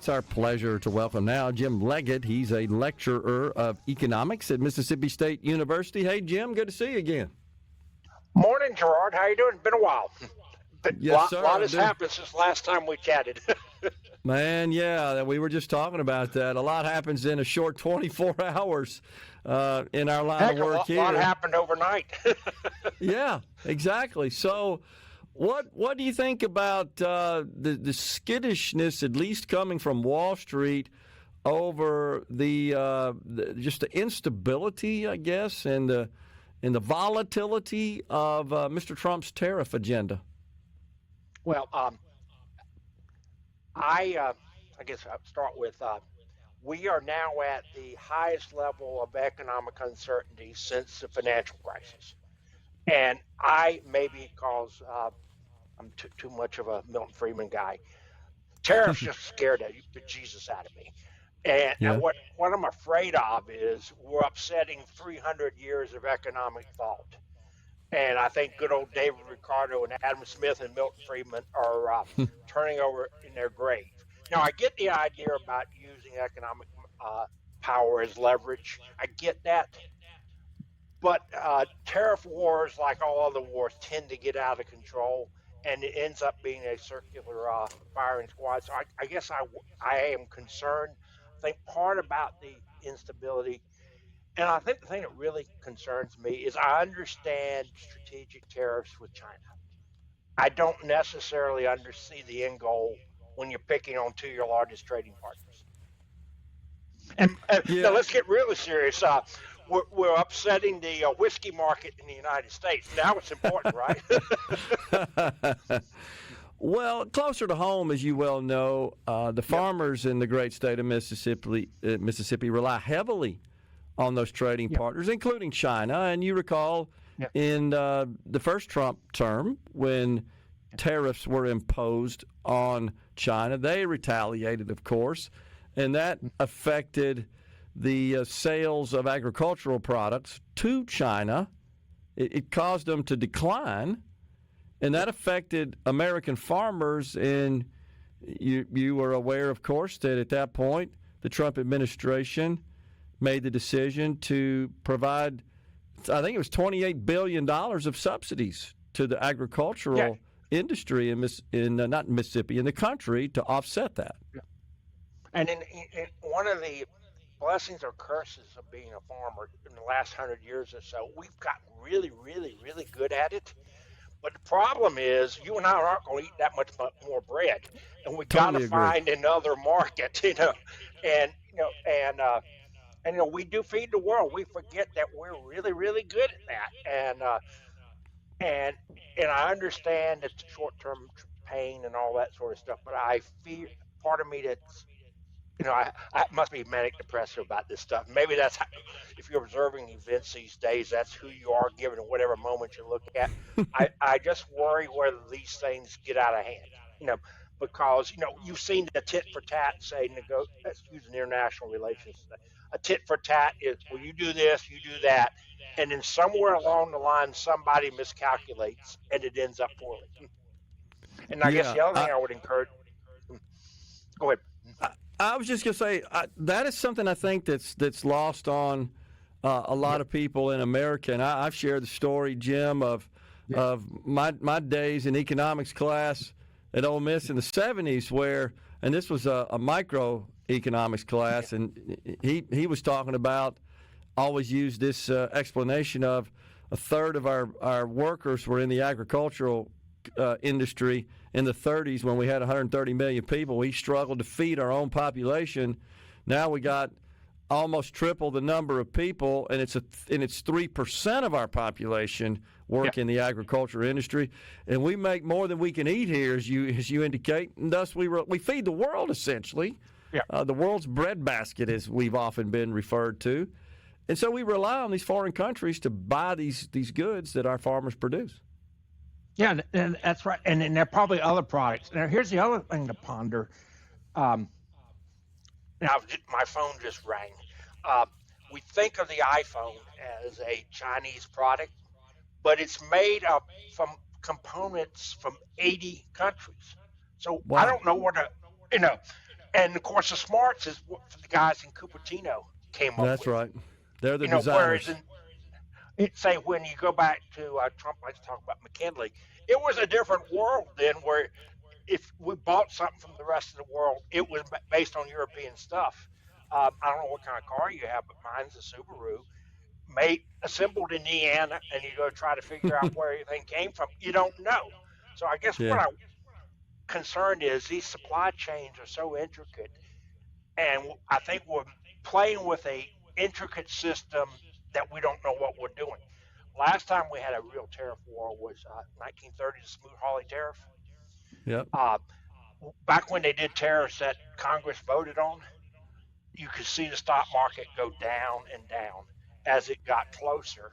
It's our pleasure to welcome now Jim Leggette. He's a lecturer of economics at Mississippi State University. Hey, Jim, good to see you again. Morning, Gerard. How you doing? Been a while. Yes, sir. A lot has happened since last time we chatted. Man, yeah, we were just talking about that. A lot happens in a short 24 hours in our line of work here. A lot happened overnight. Yeah, exactly. So what do you think about the skittishness, at least coming from Wall Street, over just the instability, I guess, and the volatility of Mr. Trump's tariff agenda? Well, I guess I'll start with we are now at the highest level of economic uncertainty since the financial crisis. And maybe because I'm too much of a Milton Friedman guy, tariffs just scared the Jesus out of me. And what I'm afraid of is we're upsetting 300 years of economic thought. And I think good old David Ricardo and Adam Smith and Milton Friedman are turning over in their grave. Now, I get the idea about using economic power as leverage. I get that. But tariff wars, like all other wars, tend to get out of control, and it ends up being a circular firing squad. So I guess I am concerned. I think part about the instability, and I think the thing that really concerns me is I understand strategic tariffs with China. I don't necessarily see the end goal when you're picking on two of your largest trading partners. And now let's get really serious. We're upsetting the whiskey market in the United States. Now it's important, right? Well, closer to home, as you well know, the farmers in the great state of Mississippi rely heavily on those trading partners, including China. And you recall in the first Trump term, when tariffs were imposed on China, they retaliated, of course, and that affected the sales of agricultural products to China. It caused them to decline, and that affected American farmers. And you were aware, of course, that at that point the Trump administration made the decision to provide, I think it was $28 billion of subsidies to the agricultural industry in not Mississippi, in the country, to offset that. Yeah. And in one of the blessings or curses of being a farmer in the last 100 years or so, we've gotten really, really, really good at it. But the problem is, you and I aren't going to eat that much more bread, and we got to find another market, and we do feed the world. We forget that we're really, really good at that, and I understand it's short-term pain and all that sort of stuff, but I fear part of me that's, I must be manic depressive about this stuff. Maybe that's how, if you're observing events these days, that's who you are given whatever moment you look at. I just worry whether these things get out of hand, because, you've seen the tit for tat let's use an international relations. A tit for tat is, well, you do this, you do that. And then somewhere along the line, somebody miscalculates and it ends up poorly. And I guess the other thing I would encourage, go ahead. I was just going to say that is something I think that's lost on a lot of people in America. And I've shared the story, Jim, of my days in economics class at Ole Miss in the 70s, where, and this was a microeconomics class, and he was talking about, always used this explanation of a third of our workers were in the agricultural industry in the 30s when we had 130 million people. We struggled to feed our own population. Now we got almost triple the number of people, and it's 3% of our population work in the agriculture industry, and we make more than we can eat here, as you indicate, and thus we feed the world essentially. The world's breadbasket, as we've often been referred to. And so we rely on these foreign countries to buy these goods that our farmers produce. Yeah, and that's right. And then there are probably other products. Now, here's the other thing to ponder. Now, my phone just rang. We think of the iPhone as a Chinese product, but it's made up from components from 80 countries. So I don't know what And of course, the smarts is what the guys in Cupertino came up That's with. right. They're the Whereas designers. say when you go back to Trump likes to talk about McKinley, it was a different world then where if we bought something from the rest of the world, it was based on European stuff. I don't know what kind of car you have, but mine's a Subaru, made assembled in Indiana, and you go try to figure out where everything came from. You don't know. So I guess what Yeah. I'm concerned is these supply chains are so intricate, and I think we're playing with a intricate system that we don't know what we're doing. Last time we had a real tariff war was 1930, the Smoot-Hawley tariff. Yep. Uh, Back when they did tariffs that Congress voted on, you could see the stock market go down and down as it got closer.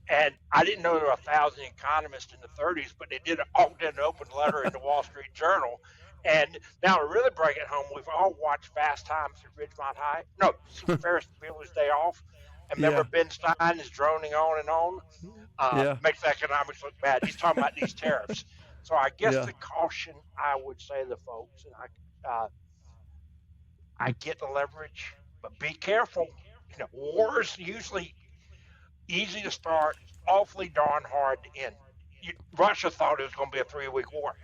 And I didn't know there were 1,000 economists in the 30s, but they all did an open letter in the Wall Street Journal. And now to really bring it home, we've all watched Fast Times at Ridgemont High. No, Ferris Bueller's Day Off. And remember Yeah. Ben Stein is droning on and on. Yeah. Makes economics look bad. He's talking about these tariffs. So I guess Yeah. the caution I would say to the folks, and I get the leverage, but be careful. Wars usually easy to start, awfully darn hard to end. Russia thought it was going to be a 3-week war.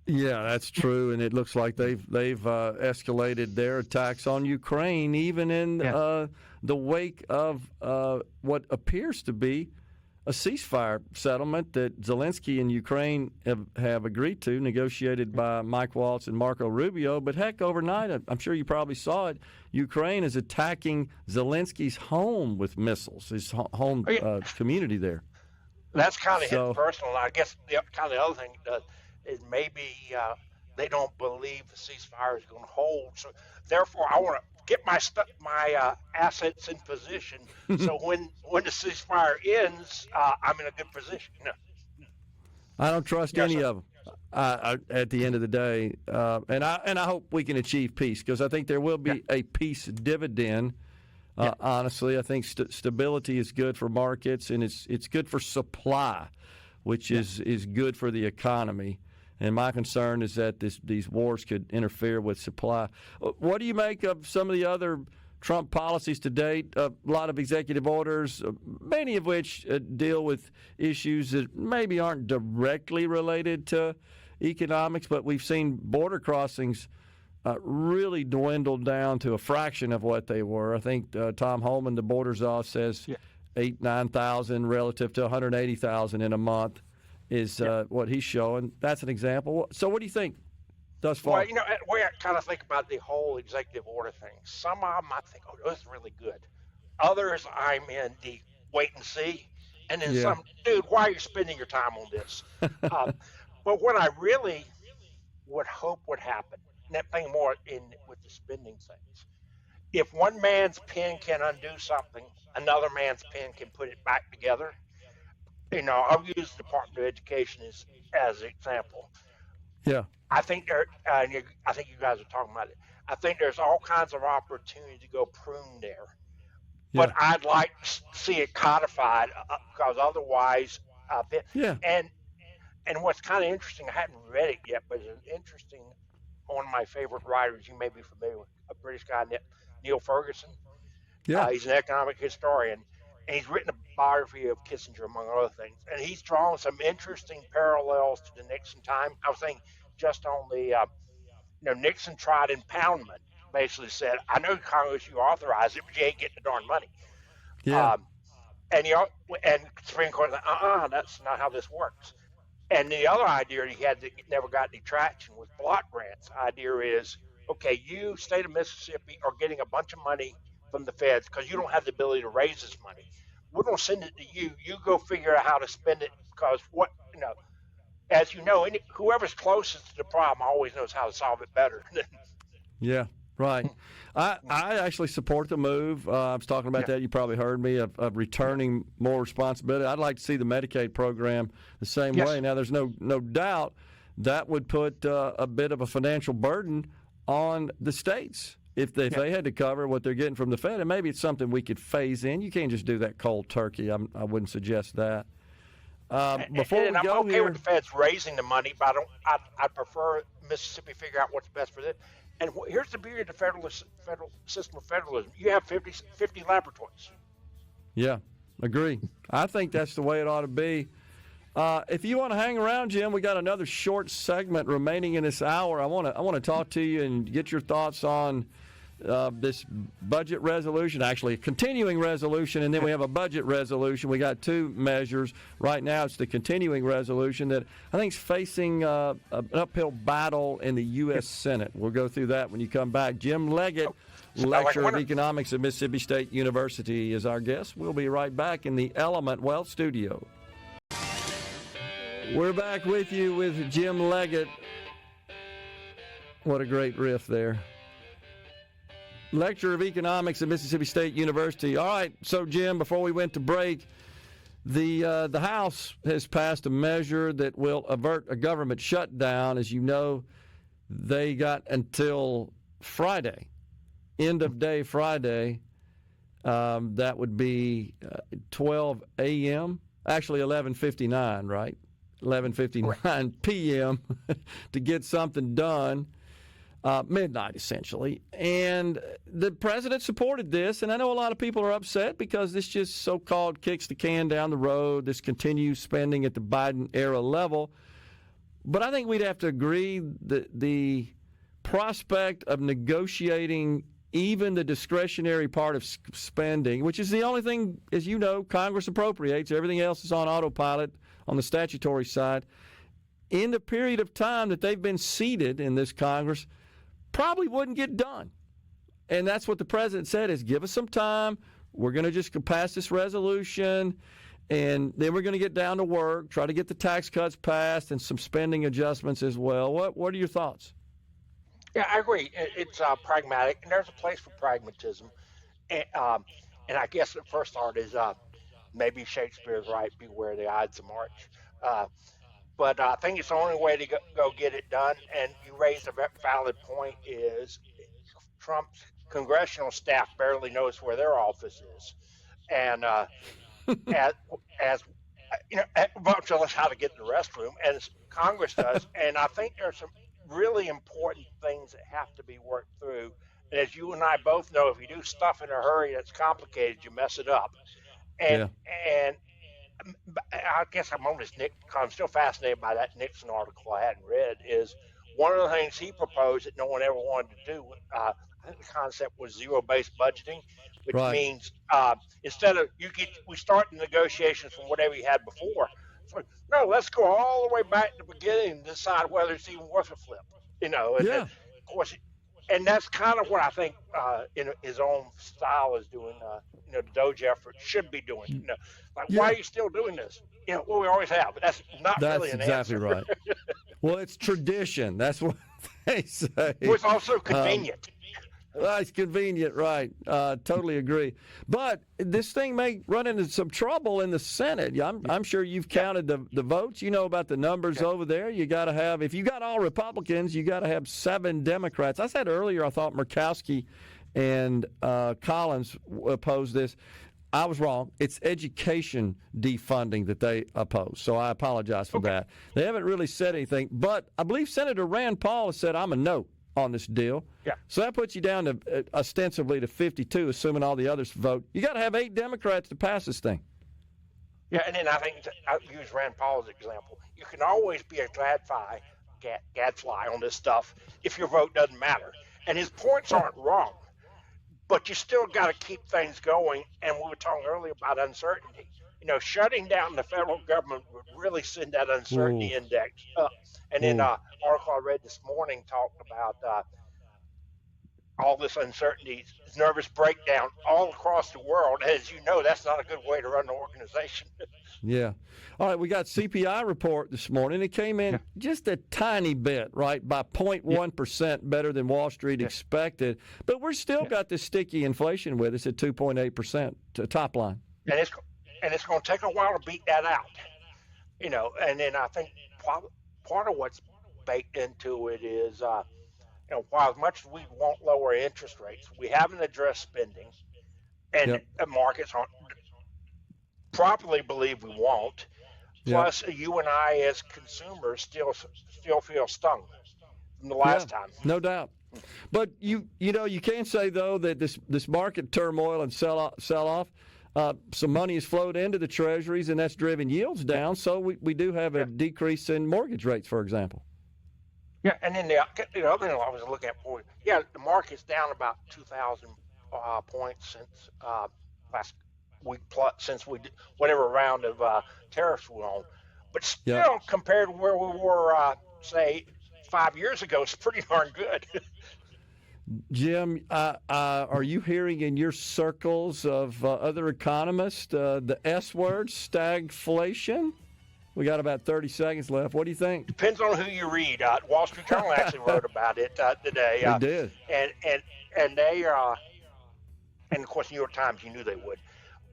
Yeah, that's true, and it looks like they've escalated their attacks on Ukraine, even in the wake of what appears to be a ceasefire settlement that Zelensky and Ukraine have agreed to, negotiated by Mike Waltz and Marco Rubio. But heck, overnight, I'm sure you probably saw it, Ukraine is attacking Zelensky's home with missiles, his home community there. That's kind of hitting personal. I guess the other thing is maybe they don't believe the ceasefire is going to hold. So therefore, I want to get my assets in position. So when the ceasefire ends, I'm in a good position. I don't trust any of them. At the end of the day, and I hope we can achieve peace, because I think there will be a peace dividend. Honestly, I think stability is good for markets, and it's good for supply, which is good for the economy. And my concern is that these wars could interfere with supply. What do you make of some of the other Trump policies to date? A lot of executive orders, many of which deal with issues that maybe aren't directly related to economics, but we've seen border crossings really dwindled down to a fraction of what they were. I think Tom Holman, the border czar, says 9,000 relative to 180,000 in a month is what he's showing. That's an example. So what do you think thus far? Well, the way I kind of think about the whole executive order thing, some of them I think, oh, that's really good. Others, I'm in the wait and see. And then some, dude, why are you spending your time on this? But what I really would hope would happen, and that thing more with the spending things, if one man's pen can undo something, another man's pen can put it back together. I'll use the Department of Education as an example. Yeah. I think I think you guys are talking about it. I think there's all kinds of opportunity to go prune there. But I'd like to see it codified because otherwise, and what's kind of interesting, I haven't read it yet, but it's interesting. One of my favorite writers, you may be familiar with, a British guy, Neil Ferguson. Yeah. He's an economic historian, and he's written a biography of Kissinger, among other things. And he's drawn some interesting parallels to the Nixon time. I was thinking just on the, Nixon tried impoundment. Basically said, I know Congress, you authorized it, but you ain't getting the darn money. Yeah. And Supreme Court, that's not how this works. And the other idea he had that never got any traction was block grants. The idea is, okay, you, state of Mississippi, are getting a bunch of money from the feds because you don't have the ability to raise this money. We're going to send it to you. You go figure out how to spend it because as you know, whoever's closest to the problem always knows how to solve it better. Yeah. Right. I actually support the move. I was talking about that. You probably heard me of returning more responsibility. I'd like to see the Medicaid program the same way. Now, there's no doubt that would put a bit of a financial burden on the states if they had to cover what they're getting from the Fed. And maybe it's something we could phase in. You can't just do that cold turkey. I wouldn't suggest that. I'm okay with the Feds raising the money, but I prefer Mississippi figure out what's best for this. And here's the beauty of the federal system of federalism: you have 50 laboratories. Yeah, agree. I think that's the way it ought to be. If you want to hang around, Jim, we got another short segment remaining in this hour. I want to talk to you and get your thoughts on this budget resolution, actually a continuing resolution, and then we have a budget resolution. We got two measures. Right now it's the continuing resolution that I think is facing an uphill battle in the U.S. Senate. We'll go through that when you come back. Jim Leggette, lecturer of economics at Mississippi State University, is our guest. We'll be right back in the Element Wealth studio. We're back with you with Jim Leggette. What a great riff there. Lecturer of Economics at Mississippi State University. All right, so Jim, before we went to break, the House has passed a measure that will avert a government shutdown. As you know, they got until Friday, end of day Friday. That would be 12 a.m., actually 11:59, right? 11:59 p.m. to get something done. Midnight, essentially. And the president supported this, and I know a lot of people are upset because this just so-called kicks the can down the road. This continues spending at the Biden-era level. But I think we'd have to agree that the prospect of negotiating even the discretionary part of spending, which is the only thing, as you know, Congress appropriates. Everything else is on autopilot on the statutory side. In the period of time that they've been seated in this Congress, probably wouldn't get done. And that's what the president said is give us some time. We're going to just pass this resolution, and then we're going to get down to work, try to get the tax cuts passed and some spending adjustments as well. What are your thoughts? Yeah, I agree. It's pragmatic, and there's a place for pragmatism. And I guess the first thought is maybe Shakespeare's right, beware the Ides of March. But I think it's the only way to go get it done. And you raised a valid point is Trump's congressional staff barely knows where their office is. And as you know, won't tell us how to get in the restroom, as Congress does. And I think there's some really important things that have to be worked through. And as you and I both know, if you do stuff in a hurry that's complicated, you mess it up. And I guess I'm still fascinated by that Nixon article I hadn't read. Is one of the things he proposed that no one ever wanted to do. I think the concept was zero-based budgeting, which means instead of we start the negotiations from whatever you had before. So, no, let's go all the way back to the beginning and decide whether it's even worth a flip. And then, of course. And that's kind of what I think in his own style is doing, the Doge effort should be doing. Why are you still doing this? Well, we always have, but that's not really an exactly answer. Right. Well, it's tradition. That's what they say. Well, it's also convenient. It's convenient, right. Totally agree. But this thing may run into some trouble in the Senate. I'm sure you've counted the votes. You know about the numbers over there. You got to have, if you got all Republicans, you got to have 7 Democrats. I said earlier I thought Murkowski and Collins opposed this. I was wrong. It's education defunding that they oppose. So I apologize for that. They haven't really said anything. But I believe Senator Rand Paul has said, I'm a no on this deal. Yeah. So that puts you down to ostensibly to 52, assuming all the others vote. You got to have 8 Democrats to pass this thing. Yeah, and then I think I'll use Rand Paul as an example. You can always be a gadfly on this stuff if your vote doesn't matter. And his points aren't wrong, but you still got to keep things going. And we were talking earlier about uncertainty. Shutting down the federal government would really send that uncertainty index up. And then an article I read this morning talked about all this uncertainty, nervous breakdown all across the world. As you know, that's not a good way to run an organization. Yeah. All right, we got CPI report this morning. It came in just a tiny bit, right, by 0.1% better than Wall Street expected. But we're still got this sticky inflation with us at 2.8% to top line. And it's going to take a while to beat that out. And then I think part of what's baked into it is while as much as we won't lower interest rates, we haven't addressed spending, and the markets aren't properly believe we won't. Plus, you and I as consumers still feel stung. from the last time. No doubt. But you can say though that this market turmoil and sell off, some money has flowed into the treasuries and that's driven yields down. So we do have a decrease in mortgage rates, for example. Yeah, and then the other thing I was looking at for you, the market's down about 2,000 points since last week plus since whatever round of tariffs we're on, but still compared to where we were say 5 years ago, it's pretty darn good. Jim, are you hearing in your circles of other economists the S word, stagflation? We got about 30 seconds left. What do you think? Depends on who you read. Wall Street Journal actually wrote about it today. They did. And they and of course New York Times, you knew they would.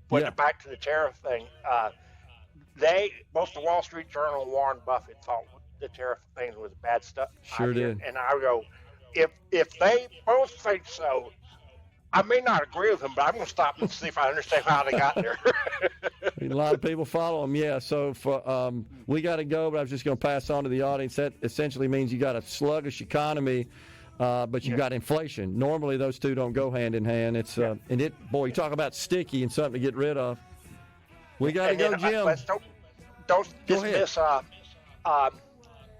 But back to the tariff thing, both the Wall Street Journal and Warren Buffett thought the tariff thing was bad stuff. Sure did. And I go, if they both think so, I may not agree with them, but I'm going to stop and see if I understand how they got there. A lot of people follow them, yeah. So we got to go, but I was just going to pass on to the audience. That essentially means you got a sluggish economy, but you got inflation. Normally, those two don't go hand in hand. It's boy, you talk about sticky and something to get rid of. We got to go, Jim. Don't dismiss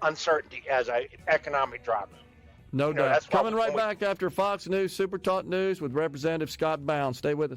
uncertainty as an economic driver. No doubt. Coming right back after Fox News, SuperTalk News with Representative Scott Bound. Stay with us.